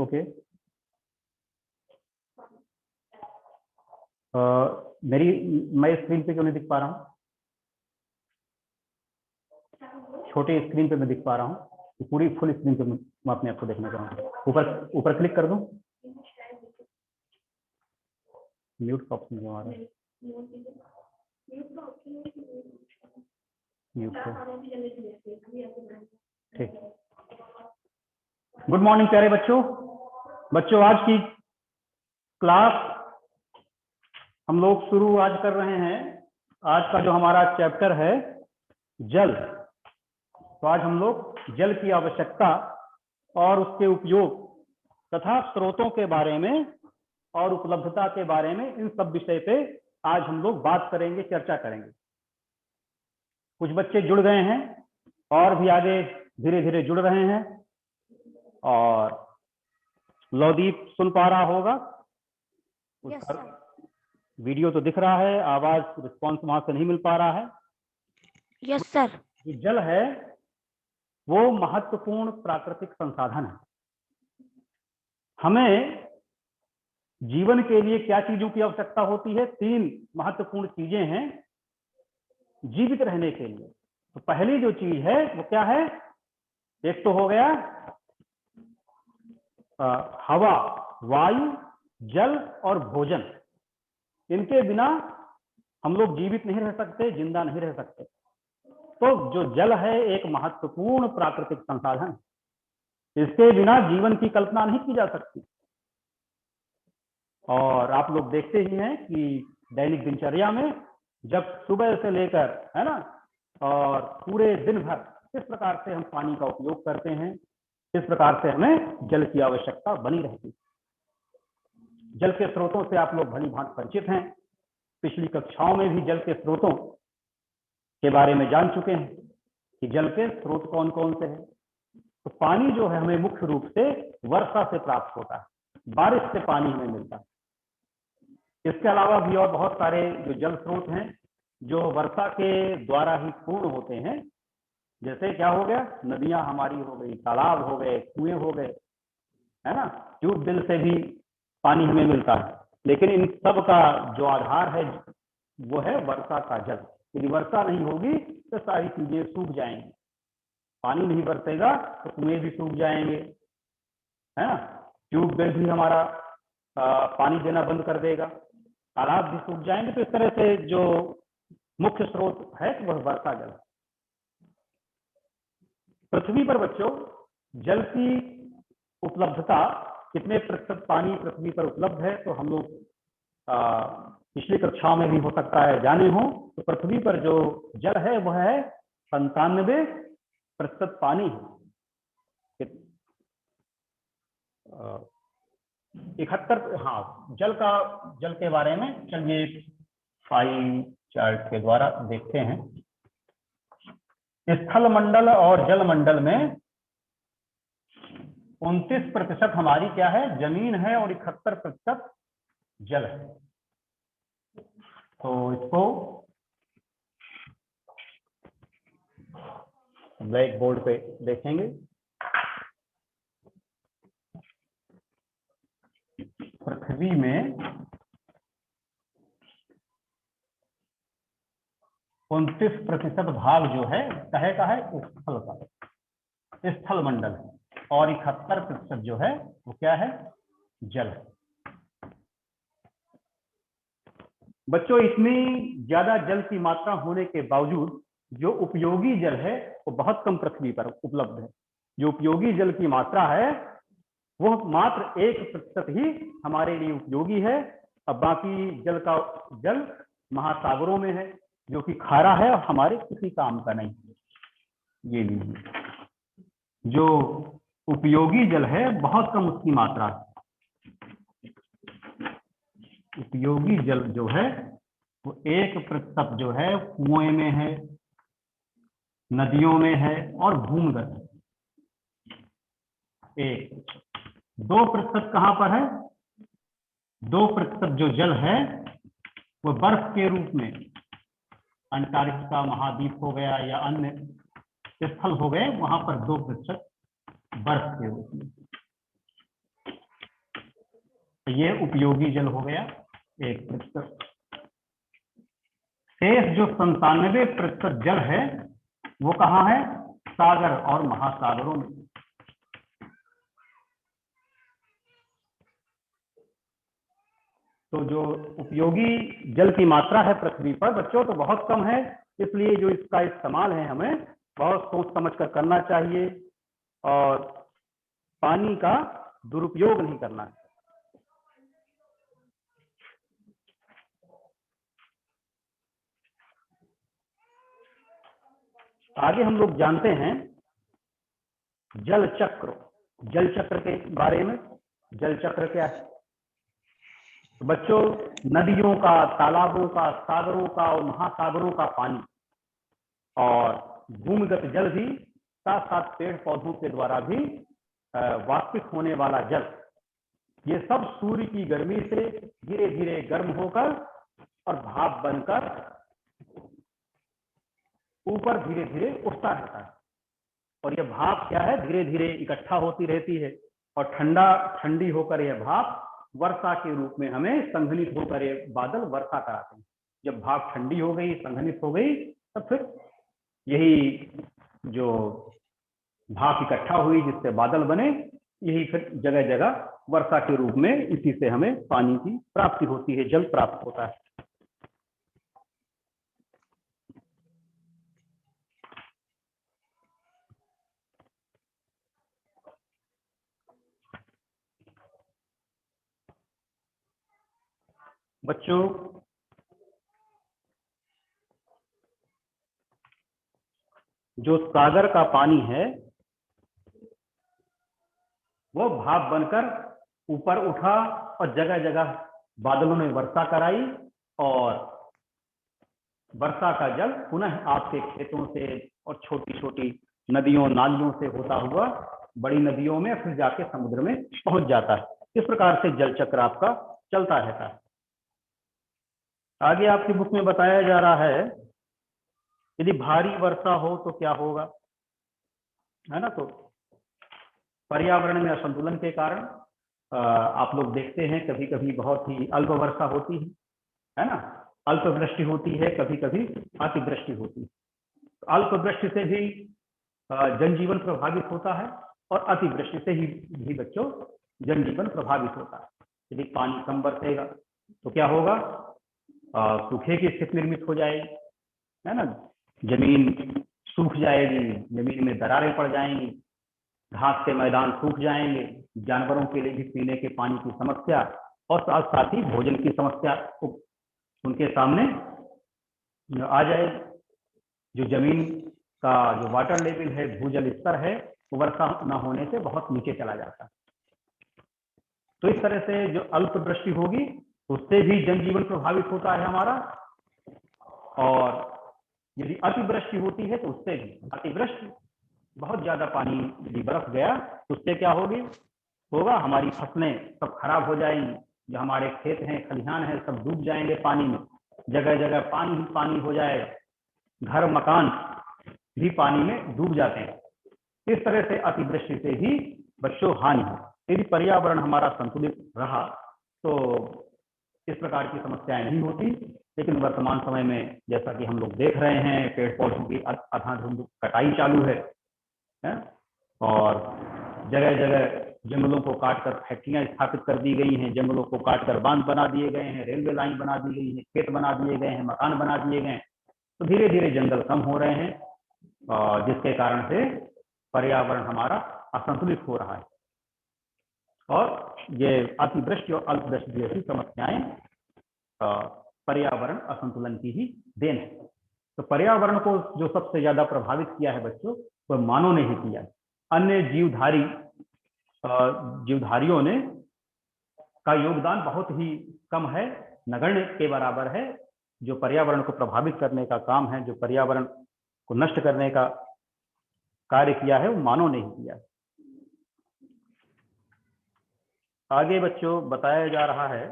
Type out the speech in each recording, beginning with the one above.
Okay. मैं screen पे क्यों नहीं दिख पा रहा हूँ? छोटे स्क्रीन पे मैं दिख पा रहा हूँ, पूरी फुल स्क्रीन पे मैं अपने आप को देखना चाहूँगा। ऊपर ऊपर क्लिक कर दूँ? म्यूट का ऑप्शन हमारा म्यूट ठीक। गुड मॉर्निंग प्यारे बच्चों, आज की क्लास हम लोग शुरू आज कर रहे हैं। आज का जो हमारा चैप्टर है जल। तो आज हम लोग जल की आवश्यकता और उसके उपयोग तथा स्रोतों के बारे में और उपलब्धता के बारे में, इन सब विषय पे आज हम लोग बात करेंगे, चर्चा करेंगे। कुछ बच्चे जुड़ गए हैं और भी आगे धीरे धीरे जुड़ रहे हैं। और लवदीप सुन पा रहा होगा, उसका वीडियो तो दिख रहा है, आवाज रिस्पॉन्स वहां से नहीं मिल पा रहा है। Yes sir. जो जल है वो महत्वपूर्ण प्राकृतिक संसाधन है। हमें जीवन के लिए क्या चीजों की आवश्यकता होती है? 3 महत्वपूर्ण चीजें हैं जीवित रहने के लिए। तो पहली जो चीज है वो क्या है? एक तो हो गया हवा, वायु, जल और भोजन। इनके बिना हम लोग जीवित नहीं रह सकते, जिंदा नहीं रह सकते। तो जो जल है एक महत्वपूर्ण प्राकृतिक संसाधन, इसके बिना जीवन की कल्पना नहीं की जा सकती। और आप लोग देखते ही हैं कि दैनिक दिनचर्या में जब सुबह से लेकर, है ना, और पूरे दिन भर किस प्रकार से हम पानी का उपयोग करते हैं, किस प्रकार से हमें जल की आवश्यकता बनी रहती है। जल के स्रोतों से आप लोग भली भांति परिचित हैं। पिछली कक्षाओं में भी जल के स्रोतों के बारे में जान चुके हैं कि जल के स्रोत कौन कौन से हैं। तो पानी जो है हमें मुख्य रूप से वर्षा से प्राप्त होता है, बारिश से पानी हमें मिलता है। इसके अलावा भी और बहुत सारे जो जल स्रोत हैं जो वर्षा के द्वारा ही पूर्ण होते हैं। जैसे क्या हो गया, नदियां हमारी हो गई, तालाब हो गए, कुएं हो गए, है ना, ट्यूबवेल से भी पानी हमें मिलता है। लेकिन इन सब का जो आधार है वो है वर्षा का जल। यदि वर्षा नहीं होगी तो सारी चीजें सूख जाएंगी। पानी नहीं बरसेगा तो कुएं भी सूख जाएंगे, है ना, ट्यूबवेल भी हमारा पानी देना बंद कर देगा, तालाब भी सूख जाएंगे। तो इस तरह से जो मुख्य स्रोत है वह वर्षा जल। पृथ्वी पर बच्चों जल की उपलब्धता, कितने प्रतिशत पानी पृथ्वी पर उपलब्ध है, तो हम लोग पिछली कक्षाओं में भी हो सकता है जाने हो। तो पृथ्वी पर जो जल है वह है 97% पानी है। 71, हाँ, जल के बारे में चलिए पाई चार्ट के द्वारा देखते हैं। स्थल मंडल और जल मंडल में 29% हमारी क्या है? जमीन है, और 71% जल है। तो इसको ब्लैक बोर्ड पे देखेंगे। पृथ्वी में 29% भाग जो है कहे का है? स्थल का, स्थल मंडल है। और 71% जो है वो क्या है? जल है। बच्चों इतनी ज्यादा जल की मात्रा होने के बावजूद जो उपयोगी जल है वो बहुत कम पृथ्वी पर उपलब्ध है। जो उपयोगी जल की मात्रा है वो मात्र 1% ही हमारे लिए उपयोगी है। अब बाकी जल महासागरों में है जो कि खारा है और हमारे किसी काम का नहीं है। ये लीजिए, जो उपयोगी जल है बहुत कम उसकी मात्रा है। उपयोगी जल जो है वो 1% जो है कुएं में है, नदियों में है और भूमिगत है। 2% कहां पर है? 2% जो जल है वो बर्फ के रूप में अंटार्कटिका महाद्वीप हो गया या अन्य स्थल हो गए, वहां पर 2% बर्फ के रूप में। ये उपयोगी जल हो गया 1%। शेष जो 97% जल है वो कहाँ है? सागर और महासागरों में। तो जो उपयोगी जल की मात्रा है पृथ्वी पर बच्चों तो बहुत कम है, इसलिए जो इसका इस्तेमाल है हमें बहुत सोच समझ कर करना चाहिए और पानी का दुरुपयोग नहीं करना है। आगे हम लोग जानते हैं जल चक्र। जल चक्र के बारे में, जल चक्र क्या है? तो बच्चों नदियों का, तालाबों का, सागरों का और महासागरों का पानी और भूमिगत जल भी, साथ साथ पेड़ पौधों के द्वारा भी वाष्पित होने वाला जल, ये सब सूर्य की गर्मी से धीरे धीरे गर्म होकर और भाप बनकर ऊपर धीरे धीरे उठता रहता है। और यह भाप क्या है? धीरे धीरे इकट्ठा होती रहती है और ठंडी होकर यह भाप वर्षा के रूप में हमें संघनित होकर ये बादल वर्षा कराते हैं। जब भाप ठंडी हो गई, संघनित हो गई, तब फिर यही जो भाप इकट्ठा हुई जिससे बादल बने, यही फिर जगह जगह वर्षा के रूप में इसी से हमें पानी की प्राप्ति होती है, जल प्राप्त होता है। बच्चों जो सागर का पानी है वो भाप बनकर ऊपर उठा और जगह जगह बादलों ने वर्षा कराई और वर्षा का जल पुनः आपके खेतों से और छोटी छोटी नदियों नालियों से होता हुआ बड़ी नदियों में फिर जाके समुद्र में पहुंच जाता है। इस प्रकार से जल चक्र आपका चलता रहता है। आगे आपकी बुक में बताया जा रहा है यदि भारी वर्षा हो तो क्या होगा, है ना। तो पर्यावरण में असंतुलन के कारण आप लोग देखते हैं कभी कभी बहुत ही अल्प वर्षा होती है ना, अल्प वृष्टि होती है, कभी कभी अतिवृष्टि होती है। तो अल्प वृष्टि से भी जनजीवन प्रभावित होता है और अतिवृष्टि से ही बच्चों जनजीवन प्रभावित होता है। यदि पानी कम बरसेगा तो क्या होगा? सूखे की स्थिति निर्मित हो जाएगी, है ना। जमीन सूख जाएगी, जमीन में दरारें पड़ जाएंगी, घास के मैदान सूख जाएंगे, जानवरों के लिए भी पीने के पानी की समस्या और साथ साथ ही भोजन की समस्या उनके सामने आ जाएगी। जो जमीन का जो वाटर लेवल है, भूजल स्तर है, वो वर्षा न होने से बहुत नीचे चला जाता है। तो इस तरह से जो अल्प वृष्टि होगी उससे भी जनजीवन प्रभावित होता है हमारा, और यदि अतिवृष्टि होती है तो उससे भी, अतिवृष्टि बहुत ज्यादा पानी यदि बरस गया तो उससे क्या होगा? हमारी फसलें सब खराब हो जाएंगी, जो हमारे खेत हैं, खलिहान हैं, सब डूब जाएंगे पानी में, जगह जगह पानी ही पानी हो जाएगा, घर मकान भी पानी में डूब जाते हैं। इस तरह से अतिवृष्टि से भी बच्चों हानि है। यदि पर्यावरण हमारा संतुलित रहा तो इस प्रकार की समस्याएं नहीं होती, लेकिन वर्तमान समय में जैसा कि हम लोग देख रहे हैं पेड़ पौधों की अंधाधुंध कटाई चालू है, और जगह जगह जंगलों को काटकर फैक्ट्रियां स्थापित कर दी गई हैं, जंगलों को काटकर बांध बना दिए गए हैं, रेलवे लाइन बना दी गई है, खेत बना दिए गए हैं, मकान बना दिए गए हैं। तो धीरे धीरे जंगल कम हो रहे हैं, जिसके कारण से पर्यावरण हमारा असंतुलित हो रहा है और ये अतिवृष्टि और अल्पवृष्टि जैसी समस्याएं पर्यावरण असंतुलन की ही देन है। तो पर्यावरण को जो सबसे ज्यादा प्रभावित किया है बच्चों, वह मानव ने ही किया। अन्य जीवधारियों ने का योगदान बहुत ही कम है, नगण्य के बराबर है। जो पर्यावरण को प्रभावित करने का काम है, जो पर्यावरण को नष्ट करने का कार्य किया है, वो मानव ने ही किया। आगे बच्चों बताया जा रहा है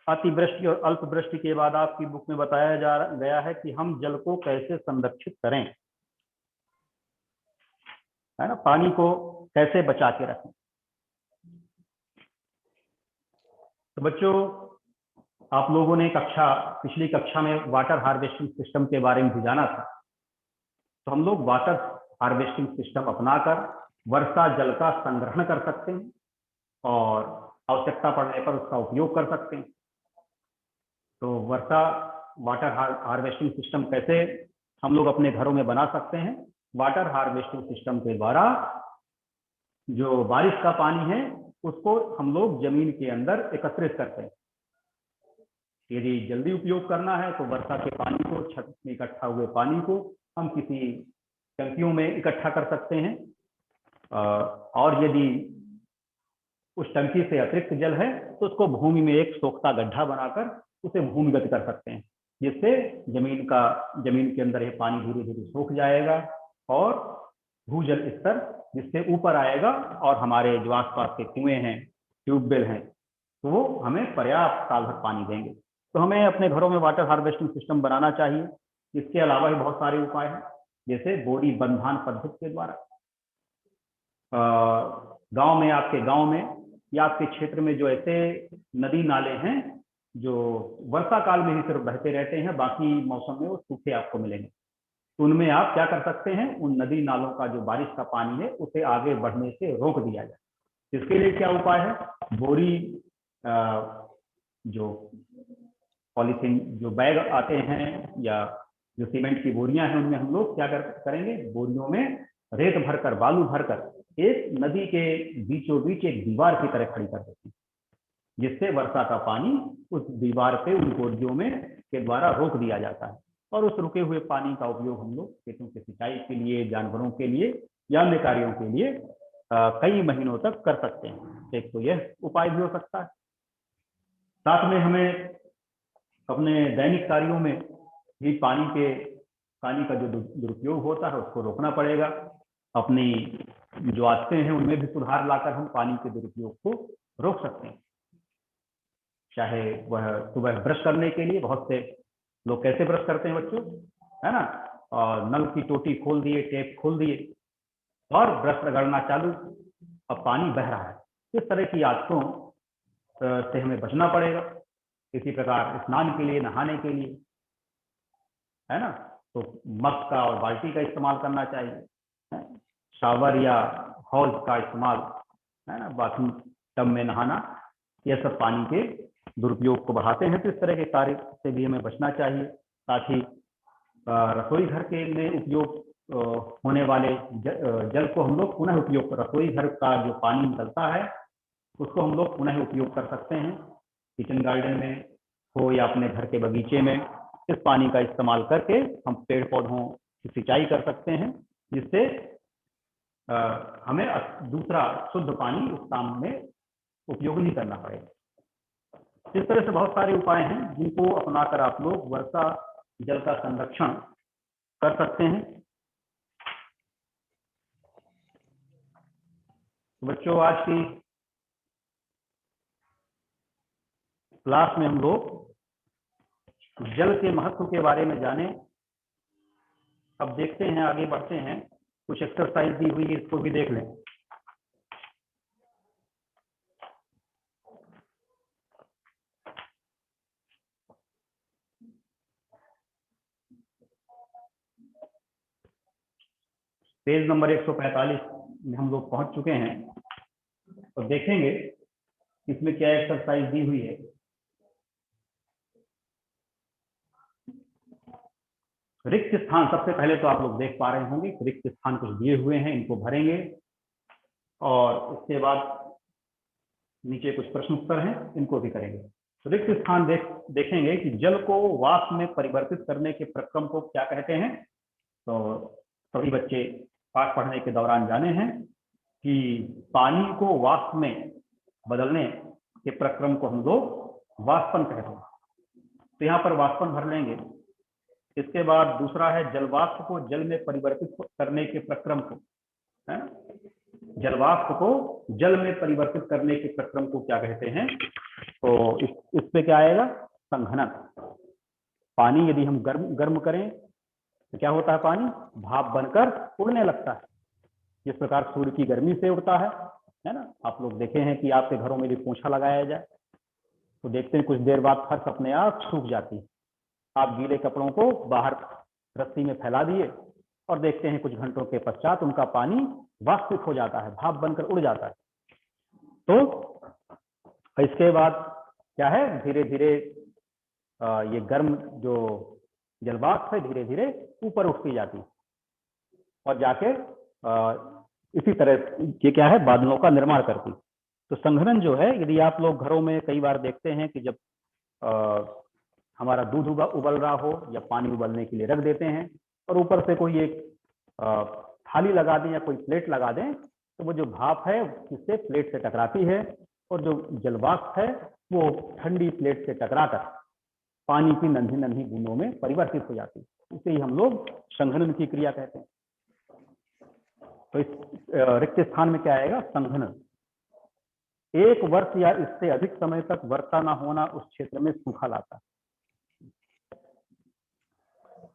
अतिवृष्टि और अल्पवृष्टि के बाद आपकी बुक में बताया गया है कि हम जल को कैसे संरक्षित करें, है ना, पानी को कैसे बचा के रखें। तो बच्चों, आप लोगों ने पिछली कक्षा में वाटर हार्वेस्टिंग सिस्टम के बारे में भी जाना था। तो हम लोग वाटर हार्वेस्टिंग सिस्टम अपनाकर वर्षा जल का संग्रहण कर सकते हैं और आवश्यकता पड़ने पर उसका उपयोग कर सकते हैं। तो वाटर हार्वेस्टिंग सिस्टम कैसे हम लोग अपने घरों में बना सकते हैं? वाटर हार्वेस्टिंग सिस्टम के द्वारा जो बारिश का पानी है उसको हम लोग जमीन के अंदर एकत्रित करते हैं। यदि जल्दी उपयोग करना है तो वर्षा के पानी को, छत में इकट्ठा हुए पानी को हम किसी टंकियों में इकट्ठा कर सकते हैं, और यदि उस टंकी से अतिरिक्त जल है तो उसको भूमि में एक सोखता गड्ढा बनाकर उसे भूमिगत कर सकते हैं, जिससे जमीन के अंदर ये पानी धीरे धीरे सूख जाएगा और भूजल स्तर जिससे ऊपर आएगा और हमारे जो आसपास के कुएं हैं, ट्यूबवेल हैं, तो वो हमें पर्याप्त साल भर पानी देंगे। तो हमें अपने घरों में वाटर हार्वेस्टिंग सिस्टम बनाना चाहिए। इसके अलावा भी बहुत सारे उपाय हैं, जैसे बोरी बंधान पद्धति के द्वारा आपके गांव में या आपके क्षेत्र में जो ऐसे नदी नाले हैं जो वर्षा काल में ही सिर्फ बहते रहते हैं, बाकी मौसम में वो सूखे आपको मिलेंगे, तो उनमें आप क्या कर सकते हैं, उन नदी नालों का जो बारिश का पानी है उसे आगे बढ़ने से रोक दिया जाए। इसके लिए क्या उपाय है? बोरी जो पॉलीथीन जो बैग आते हैं या जो सीमेंट की बोरियां हैं, उनमें हम लोग क्या करेंगे, बोरियों में रेत भरकर, बालू भरकर एक नदी के बीचों बीच एक दीवार की तरह खड़ी कर देते हैं, जिससे वर्षा का पानी उस दीवार पे उन बोरियों में के द्वारा रोक दिया जाता है और उस रुके हुए पानी का उपयोग हम लोग खेतों की सिंचाई के लिए, जानवरों के लिए या अन्य कार्यों के लिए कई महीनों तक कर सकते हैं। एक तो यह उपाय भी हो सकता है। साथ में हमें अपने दैनिक कार्यों में भी पानी का जो दुरुपयोग होता है उसको रोकना पड़ेगा। अपनी जो आदतें हैं उनमें भी सुधार लाकर हम पानी के दुरुपयोग को रोक सकते हैं। चाहे वह सुबह ब्रश करने के लिए, बहुत से लोग कैसे ब्रश करते हैं बच्चों, है ना, और नल की टोटी खोल दिए, टैप खोल दिए और ब्रश रगड़ना चालू, अब पानी बह रहा है। इस तरह की आदतों से हमें बचना पड़ेगा। इसी प्रकार स्नान के लिए, नहाने के लिए, है ना, तो मग का और बाल्टी का इस्तेमाल करना चाहिए। शावर या हौज का इस्तेमाल, है ना, बाथरूम टब में नहाना, यह सब पानी के दुरुपयोग को बढ़ाते हैं। तो इस तरह के कार्य से भी हमें बचना चाहिए। साथ ही रसोई घर के में उपयोग होने वाले जल को हम लोग पुनः उपयोग, रसोई घर का जो पानी निकलता है उसको हम लोग पुनः उपयोग कर सकते हैं। किचन गार्डन में हो या अपने घर के बगीचे में इस पानी का इस्तेमाल करके हम पेड़ पौधों की सिंचाई कर सकते हैं, जिससे हमें दूसरा शुद्ध पानी उस काम में उपयोग नहीं करना पड़ेगा। इस तरह से बहुत सारे उपाय हैं जिनको अपनाकर आप लोग वर्षा जल का संरक्षण कर सकते हैं। बच्चों, आज की क्लास में हम लोग जल के महत्व के बारे में जाने। अब देखते हैं, आगे बढ़ते हैं। कुछ एक्सरसाइज दी हुई है, इसको भी देख लें। पेज नंबर 145 में हम लोग पहुंच चुके हैं। तो देखेंगे इसमें क्या एक्सरसाइज दी हुई है। रिक्त स्थान, सबसे पहले तो आप लोग देख पा रहे होंगे रिक्त स्थान कुछ दिए हुए हैं, इनको भरेंगे और उसके बाद नीचे कुछ प्रश्न उत्तर हैं, इनको भी करेंगे। तो रिक्त स्थान देखेंगे कि जल को वाष्प में परिवर्तित करने के प्रक्रम को क्या कहते हैं। तो सभी बच्चे पाठ पढ़ने के दौरान जाने हैं कि पानी को वाष्प में बदलने के प्रक्रम को हम लोग वाष्पन कहते हैं। तो यहाँ पर वाष्पन भर लेंगे। इसके बाद दूसरा है जलवाष्प को जल में परिवर्तित करने के प्रक्रम को, है ना, जलवाष्प को जल में परिवर्तित करने के प्रक्रम को क्या कहते हैं। तो इस पे क्या आएगा, संघनन। पानी यदि हम गर्म करें तो क्या होता है, पानी भाप बनकर उड़ने लगता है, जिस प्रकार सूर्य की गर्मी से उड़ता है ना। आप लोग देखे हैं कि आपके घरों में भी पोछा लगाया जाए तो देखते हैं कुछ देर बाद फर्श अपने आप सूख जाती है। आप गीले कपड़ों को बाहर रस्सी में फैला दिए और देखते हैं कुछ घंटों के पश्चात उनका पानी वाष्पित हो जाता है, भाप बनकर उड़ जाता है। तो इसके बाद क्या है, धीरे धीरे ये गर्म जो जलवाष्प है धीरे धीरे ऊपर उठती जाती है और जाके इसी तरह ये क्या है, बादलों का निर्माण करती। तो संघनन जो है, यदि आप लोग घरों में कई बार देखते हैं कि जब हमारा दूध उबल रहा हो या पानी उबलने के लिए रख देते हैं और ऊपर से कोई एक थाली लगा दें या कोई प्लेट लगा दें, तो वो जो भाप है इससे प्लेट से टकराती है और जो जलवाष्प है वो ठंडी प्लेट से टकराकर पानी की नन्ही नन्ही बूंदों में परिवर्तित हो जाती है। इसे ही हम लोग संघनन की क्रिया कहते हैं। तो इस रिक्त स्थान में क्या आएगा, संघनन। 1 वर्ष या इससे अधिक समय तक वर्षा न होना उस क्षेत्र में सूखा लाता है।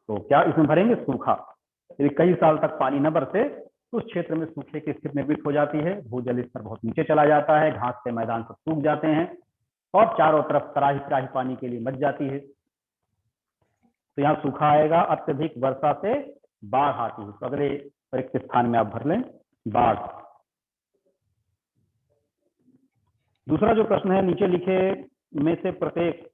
तो क्या इसमें भरेंगे, सूखा। यदि कई साल तक पानी न बरसे तो उस क्षेत्र में सूखे की स्थिति निर्मित हो जाती है। भूजल स्तर बहुत नीचे चला जाता है, घास के मैदान सब सूख जाते हैं और चारों तरफ तराही तराही पानी के लिए मच जाती है। तो यहाँ सूखा आएगा। अत्यधिक वर्षा से बाढ़ आती है। तो अगले रिक्त स्थान में आप भर लें, बाढ़। दूसरा जो प्रश्न है, नीचे लिखे में से प्रत्येक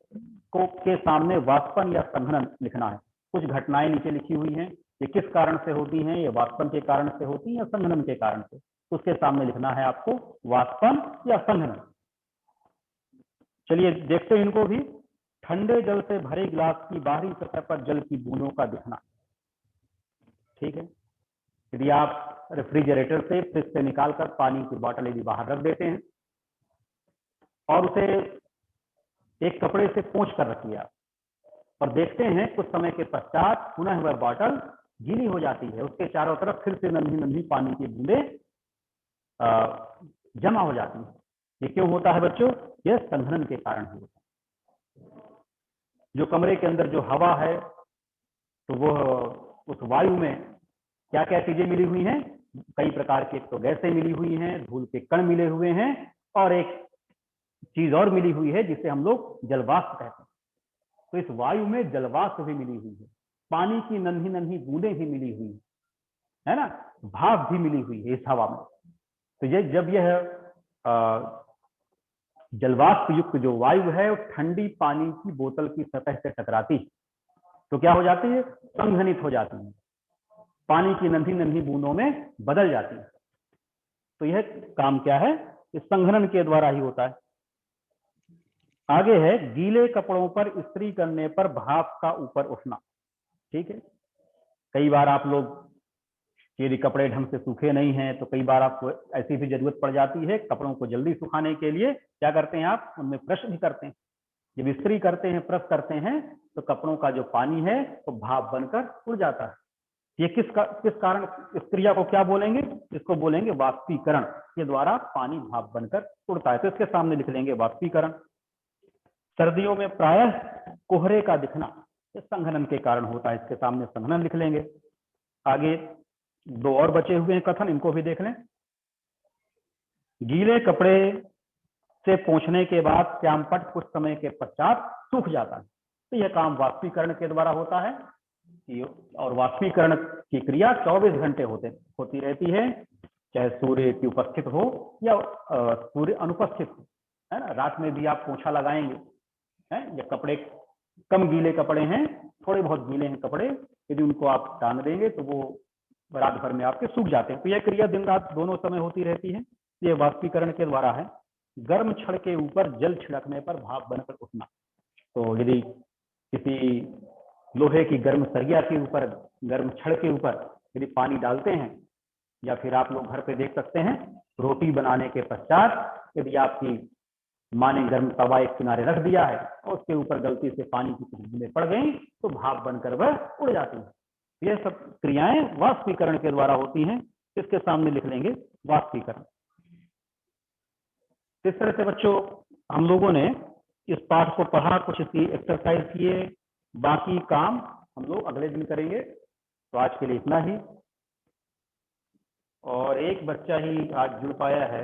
को के सामने वाष्पन या संघनन लिखना है। कुछ घटनाएं नीचे लिखी हुई हैं, ये किस कारण से होती हैं, ये वाष्पन के कारण से होती हैं या संघनन के कारण से। उसके सामने लिखना है आपको वाष्पन या संघनन। चलिए देखते हैं इनको भी। ठंडे जल से भरे गिलास की बाहरी सतह पर जल की बूंदों का दिखना। ठीक है, यदि आप रेफ्रिजरेटर से फ्रिज से निकालकर पानी की बोतल यदि बाहर रख देते हैं और उसे एक कपड़े से पोंछ कर रखिए आप, और देखते हैं कुछ समय के पश्चात पुनः वह बोतल गीली हो जाती है, उसके चारों तरफ फिर से नन्ही नन्ही पानी की बूंदें जमा हो जाती हैं। ये क्यों होता है बच्चों, यह संघनन के कारण ही होता है। जो कमरे के अंदर जो हवा है तो वो उस वायु में क्या क्या चीजें मिली हुई हैं, कई प्रकार की तो गैसें मिली हुई हैं, धूल के कण मिले हुए हैं और एक चीज और मिली हुई है जिसे हम लोग जलवाष्प कहते हैं। तो इस वायु में जलवाष्प भी मिली हुई है, पानी की नन्ही नन्ही बूंदें भी मिली हुई है ना, भाप भी मिली हुई है इस हवा में। तो ये जब यह जलवाष्प युक्त जो वायु है वो ठंडी पानी की बोतल की सतह से टकराती तो क्या हो जाती है, संघनित हो जाती है, पानी की नन्ही नन्ही बूंदों में बदल जाती है। तो यह काम क्या है, इस संघनन के द्वारा ही होता है। आगे है, गीले कपड़ों पर इस्त्री करने पर भाप का ऊपर उठना। ठीक है, कई बार आप लोग यदि कपड़े ढंग से सूखे नहीं हैं तो कई बार आपको ऐसी भी जरूरत पड़ जाती है, कपड़ों को जल्दी सुखाने के लिए क्या करते हैं आप, उनमें प्रेस भी करते हैं। जब इस्त्री करते हैं, प्रेस करते हैं तो कपड़ों का जो पानी है वो भाप बनकर उड़ जाता है। ये किस कारण, इस क्रिया को क्या बोलेंगे, इसको बोलेंगे वाष्पीकरण के द्वारा पानी भाप बनकर उड़ता है। तो इसके सामने लिख लेंगे वाष्पीकरण। सर्दियों में प्रायः कोहरे का दिखना इस संघनन के कारण होता है, इसके सामने संघनन लिख लेंगे। आगे 2 और बचे हुए हैं कथन, इनको भी देख लें। गीले कपड़े से पोंछने के बाद श्यामपट्ट कुछ समय के पश्चात सूख जाता है। तो यह काम वाष्पीकरण के द्वारा होता है और वाष्पीकरण की क्रिया 24 घंटे होती रहती है, चाहे सूर्य की उपस्थित हो या सूर्य अनुपस्थित हो, है ना। रात में भी आप पोंछा लगाएंगे, है, या कपड़े कम गीले कपड़े हैं, थोड़े बहुत गीले हैं कपड़े, यदि उनको आप टांग देंगे तो वो रात भर में आपके सूख जाते हैं। तो यह क्रिया दिन रात दोनों समय होती रहती है, ये वाष्पीकरण के द्वारा है। गर्म छड़ के ऊपर जल छिड़कने पर भाप बनकर उठना। तो यदि किसी लोहे की गर्म सरिया के ऊपर, गर्म छड़ के ऊपर यदि पानी डालते हैं, या फिर आप लोग घर पे देख सकते हैं रोटी बनाने के पश्चात यदि आपकी माँ ने गर्म तवा एक किनारे रख दिया है और उसके ऊपर गलती से पानी की कुछ बूंदें पड़ गई तो भाप बनकर वह उड़ जाती है। ये सब क्रियाएं वाष्पीकरण के द्वारा होती हैं, इसके सामने लिख लेंगे वाष्पीकरण। इस तरह से बच्चों हम लोगों ने इस पाठ को पढ़ा, कुछ इसकी एक्सरसाइज किए, बाकी काम हम लोग अगले दिन करेंगे। तो आज के लिए इतना ही, और एक बच्चा ही आज जुड़ पाया है।